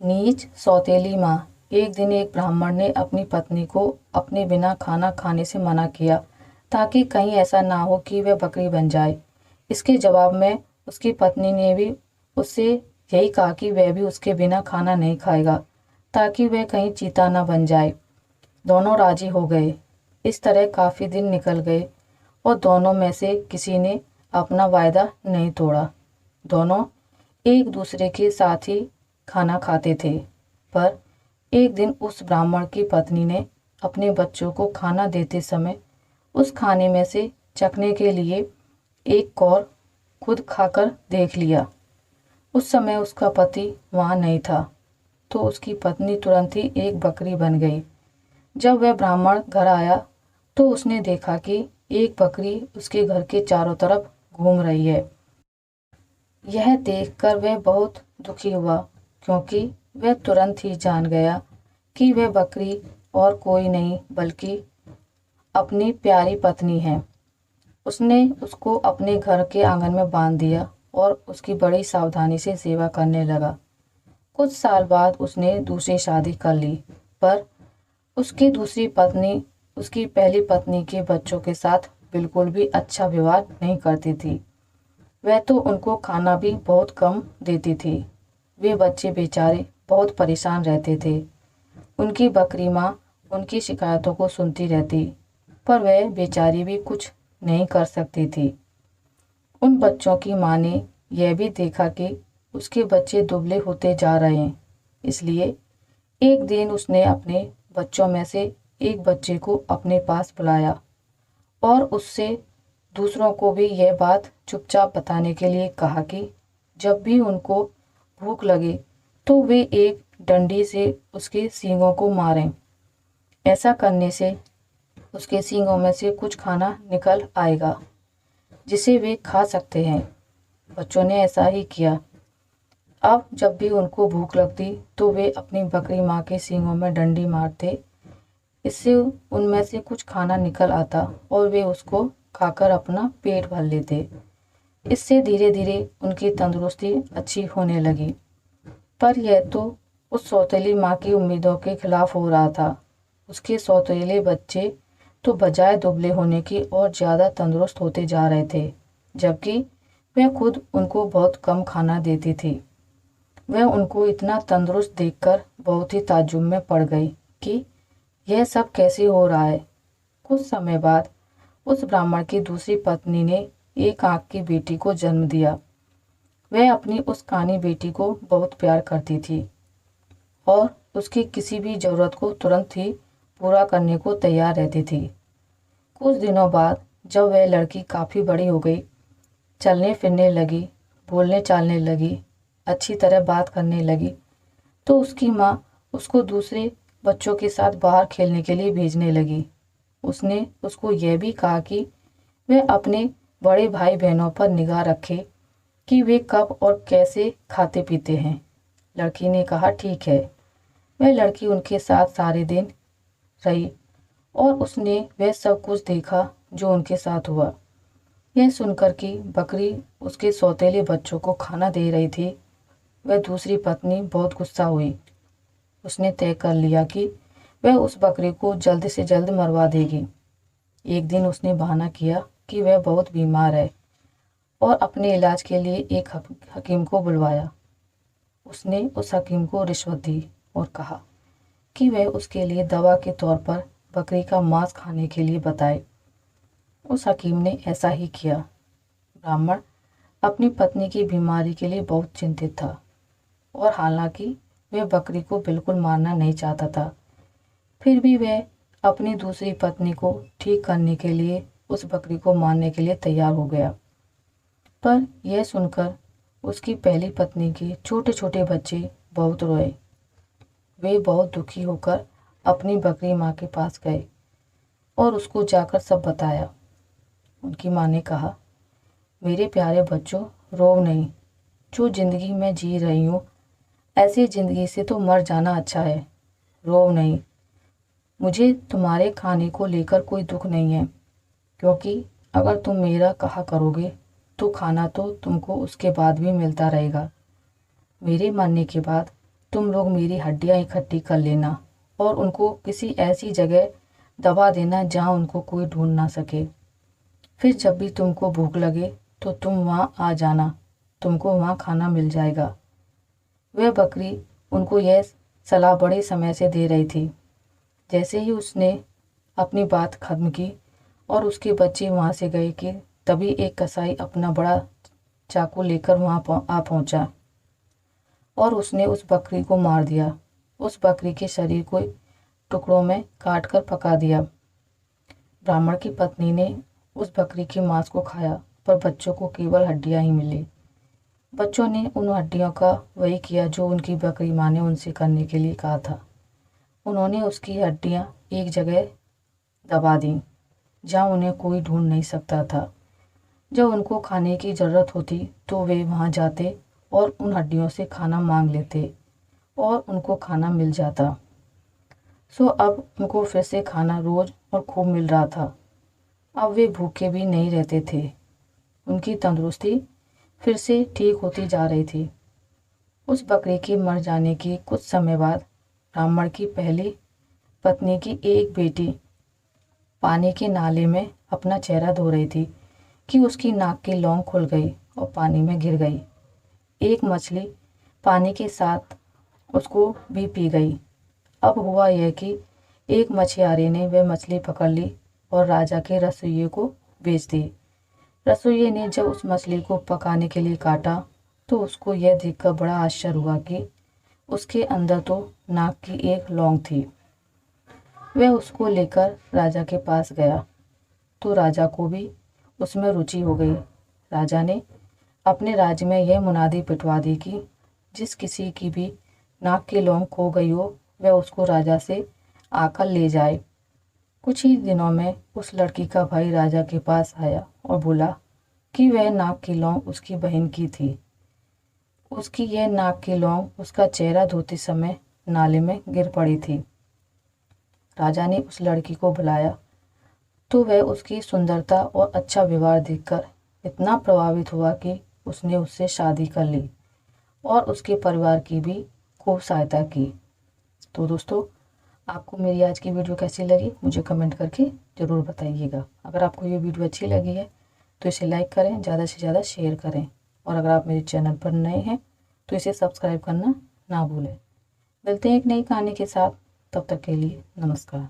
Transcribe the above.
नीच सौतेली माँ। एक दिन एक ब्राह्मण ने अपनी पत्नी को अपने बिना खाना खाने से मना किया ताकि कहीं ऐसा ना हो कि वह बकरी बन जाए। इसके जवाब में उसकी पत्नी ने भी उससे यही कहा कि वह भी उसके बिना खाना नहीं खाएगा ताकि वह कहीं चीता ना बन जाए। दोनों राजी हो गए। इस तरह काफ़ी दिन निकल गए और दोनों में से किसी ने अपना वायदा नहीं तोड़ा। दोनों एक दूसरे के साथ ही खाना खाते थे। पर एक दिन उस ब्राह्मण की पत्नी ने अपने बच्चों को खाना देते समय उस खाने में से चखने के लिए एक कौर खुद खाकर देख लिया। उस समय उसका पति वहाँ नहीं था, तो उसकी पत्नी तुरंत ही एक बकरी बन गई। जब वह ब्राह्मण घर आया तो उसने देखा कि एक बकरी उसके घर के चारों तरफ घूम रही है। यह देखकर वह बहुत दुखी हुआ, क्योंकि वह तुरंत ही जान गया कि वह बकरी और कोई नहीं बल्कि अपनी प्यारी पत्नी है। उसने उसको अपने घर के आंगन में बांध दिया और उसकी बड़ी सावधानी से सेवा करने लगा। कुछ साल बाद उसने दूसरी शादी कर ली, पर उसकी दूसरी पत्नी उसकी पहली पत्नी के बच्चों के साथ बिल्कुल भी अच्छा व्यवहार नहीं करती थी। वह तो उनको खाना भी बहुत कम देती थी। वे बच्चे बेचारे बहुत परेशान रहते थे। उनकी बकरी माँ उनकी शिकायतों को सुनती रहती, पर वह बेचारी भी कुछ नहीं कर सकती थी। उन बच्चों की माँ ने यह भी देखा कि उसके बच्चे दुबले होते जा रहे हैं, इसलिए एक दिन उसने अपने बच्चों में से एक बच्चे को अपने पास बुलाया और उससे दूसरों को भी यह बात चुपचाप बताने के लिए कहा कि जब भी उनको भूख लगे तो वे एक डंडी से उसके सींगों को मारें। ऐसा करने से उसके सींगों में से कुछ खाना निकल आएगा जिसे वे खा सकते हैं। बच्चों ने ऐसा ही किया। अब जब भी उनको भूख लगती तो वे अपनी बकरी माँ के सींगों में डंडी मारते। इससे उनमें से कुछ खाना निकल आता और वे उसको खाकर अपना पेट भर लेते। इससे धीरे धीरे उनकी तंदुरुस्ती अच्छी होने लगी। पर यह तो उस सौतेली माँ की उम्मीदों के खिलाफ हो रहा था। उसके सौतेले बच्चे तो बजाय दुबले होने की और ज़्यादा तंदुरुस्त होते जा रहे थे, जबकि वह खुद उनको बहुत कम खाना देती थी। वह उनको इतना तंदुरुस्त देखकर बहुत ही ताज्जुब में पड़ गई कि यह सब कैसे हो रहा है। कुछ समय बाद उस ब्राह्मण की दूसरी पत्नी ने एक आँख की बेटी को जन्म दिया। वह अपनी उस कानी बेटी को बहुत प्यार करती थी और उसकी किसी भी ज़रूरत को तुरंत ही पूरा करने को तैयार रहती थी। कुछ दिनों बाद जब वह लड़की काफ़ी बड़ी हो गई, चलने फिरने लगी, बोलने चालने लगी, अच्छी तरह बात करने लगी, तो उसकी माँ उसको दूसरे बच्चों के साथ बाहर खेलने के लिए भेजने लगी। उसने उसको यह भी कहा कि वह अपने बड़े भाई बहनों पर निगाह रखे कि वे कब और कैसे खाते पीते हैं। लड़की ने कहा ठीक है। वह लड़की उनके साथ सारे दिन रही और उसने वह सब कुछ देखा जो उनके साथ हुआ। यह सुनकर कि बकरी उसके सौतेले बच्चों को खाना दे रही थी, वह दूसरी पत्नी बहुत गुस्सा हुई। उसने तय कर लिया कि वह उस बकरी को जल्द से जल्द मरवा देगी। एक दिन उसने बहाना किया कि वह बहुत बीमार है और अपने इलाज के लिए एक हकीम को बुलवाया। उसने उस हकीम को रिश्वत दी और कहा कि वह उसके लिए दवा के तौर पर बकरी का मांस खाने के लिए बताए। उस हकीम ने ऐसा ही किया। ब्राह्मण अपनी पत्नी की बीमारी के लिए बहुत चिंतित था और हालांकि वह बकरी को बिल्कुल मारना नहीं चाहता था, फिर भी वह अपनी दूसरी पत्नी को ठीक करने के लिए उस बकरी को मारने के लिए तैयार हो गया। पर यह सुनकर उसकी पहली पत्नी के छोटे छोटे बच्चे बहुत रोए। वे बहुत दुखी होकर अपनी बकरी माँ के पास गए और उसको जाकर सब बताया। उनकी माँ ने कहा, मेरे प्यारे बच्चों, रो नहीं। जो ज़िंदगी मैं जी रही हूँ, ऐसी ज़िंदगी से तो मर जाना अच्छा है। रो नहीं। मुझे तुम्हारे खाने को लेकर कोई दुख नहीं है, क्योंकि अगर तुम मेरा कहा करोगे तो खाना तो तुमको उसके बाद भी मिलता रहेगा। मेरे मरने के बाद तुम लोग मेरी हड्डियाँ इकट्ठी कर लेना और उनको किसी ऐसी जगह दबा देना जहाँ उनको कोई ढूंढ ना सके। फिर जब भी तुमको भूख लगे तो तुम वहाँ आ जाना, तुमको वहाँ खाना मिल जाएगा। वह बकरी उनको यह सलाह बड़े समय से दे रही थी। जैसे ही उसने अपनी बात खत्म की और उसके बच्चे वहाँ से गए कि तभी एक कसाई अपना बड़ा चाकू लेकर वहाँ आ पहुँचा और उसने उस बकरी को मार दिया। उस बकरी के शरीर को टुकड़ों में काट कर पका दिया। ब्राह्मण की पत्नी ने उस बकरी के मांस को खाया, पर बच्चों को केवल हड्डियां ही मिली। बच्चों ने उन हड्डियों का वही किया जो उनकी बकरी माँ ने उनसे करने के लिए कहा था। उन्होंने उसकी हड्डियां एक जगह दबा दी जहाँ उन्हें कोई ढूंढ नहीं सकता था। जब उनको खाने की ज़रूरत होती तो वे वहाँ जाते और उन हड्डियों से खाना मांग लेते और उनको खाना मिल जाता। सो अब उनको फिर से खाना रोज़ और खूब मिल रहा था। अब वे भूखे भी नहीं रहते थे। उनकी तंदुरुस्ती फिर से ठीक होती जा रही थी। उस बकरी के मर जाने के कुछ समय बाद ब्राह्मण की पहली पत्नी की एक बेटी पानी के नाले में अपना चेहरा धो रही थी कि उसकी नाक की लौंग खुल गई और पानी में गिर गई। एक मछली पानी के साथ उसको भी पी गई। अब हुआ यह कि एक मछुआरे ने वह मछली पकड़ ली और राजा के रसोइये को बेच दी। रसोइये ने जब उस मछली को पकाने के लिए काटा तो उसको यह देखकर बड़ा आश्चर्य हुआ कि उसके अंदर तो नाक की एक लौंग थी। वह उसको लेकर राजा के पास गया तो राजा को भी उसमें रुचि हो गई। राजा ने अपने राज्य में यह मुनादी पिटवा दी कि जिस किसी की भी नाक की लौंग खो गई हो वह उसको राजा से आकर ले जाए। कुछ ही दिनों में उस लड़की का भाई राजा के पास आया और बोला कि वह नाक की लौंग उसकी बहन की थी। उसकी यह नाक की लौंग उसका चेहरा धोते समय नाले में गिर पड़ी थी। राजा ने उस लड़की को बुलाया तो वह उसकी सुंदरता और अच्छा व्यवहार देखकर इतना प्रभावित हुआ कि उसने उससे शादी कर ली और उसके परिवार की भी खूब सहायता की। तो दोस्तों, आपको मेरी आज की वीडियो कैसी लगी मुझे कमेंट करके ज़रूर बताइएगा। अगर आपको ये वीडियो अच्छी लगी है तो इसे लाइक करें, ज़्यादा से ज़्यादा शेयर करें और अगर आप मेरे चैनल पर नए हैं तो इसे सब्सक्राइब करना ना भूलें। मिलते हैं एक नई कहानी के साथ, तब तक के लिए नमस्कार।